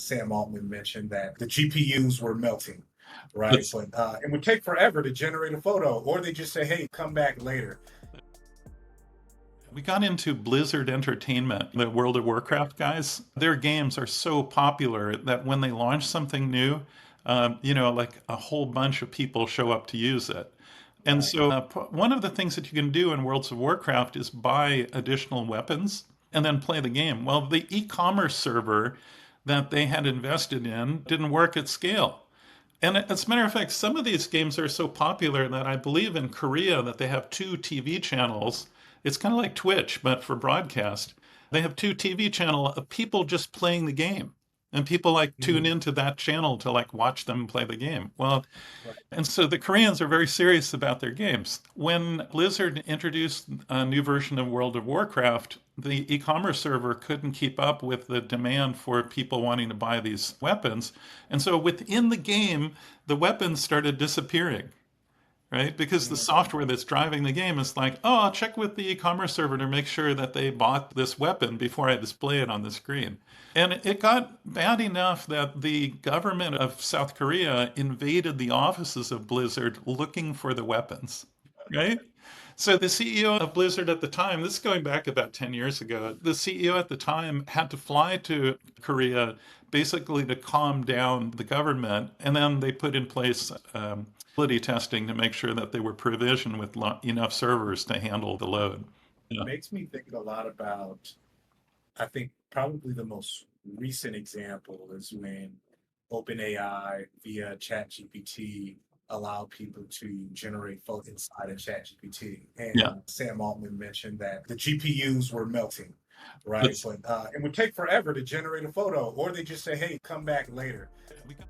Sam Altman mentioned that the GPUs were melting, right? That's, But it would take forever to generate a photo, or they just say, "Hey, come back later." we got into Blizzard Entertainment, the World of Warcraft guys. Their games are so popular that when they launch something new, like a whole bunch of people show up to use it. And Right. so, one of the things that you can do in Worlds of Warcraft is buy additional weapons and then play the game. Well, the e commerce server that they had invested in didn't work at scale. And as a matter of fact, some of these games are so popular that I believe in Korea that they have two TV channels. It's kind of like Twitch, but for broadcast. They have two TV channel of people just playing the game. And people like tune Mhm. into that channel to like watch them play the game. Well, Right. and so the Koreans are very serious about their games. When Blizzard introduced a new version of World of Warcraft, the e commerce server couldn't keep up with the demand for people wanting to buy these weapons. And so within the game, the weapons started disappearing, right? Because the Mhm. software that's driving the game is like, oh, I'll check with the e-commerce server to make sure that they bought this weapon before I display it on the screen. And it got bad enough that the government of South Korea invaded the offices of Blizzard looking for the weapons, right? So the CEO of Blizzard at the time, this is going back about 10 years ago, the CEO at the time had to fly to Korea basically to calm down the government. And then they put in place stability testing to make sure that they were provisioned with enough servers to handle the load. Yeah. Makes me think a lot about, I think probably the most recent example is when OpenAI via ChatGPT allowed people to generate photos inside of ChatGPT. Yeah. And Sam Altman mentioned that the GPUs were melting, right? That's, But it would take forever to generate a photo, or they just say, "Hey, come back later." we got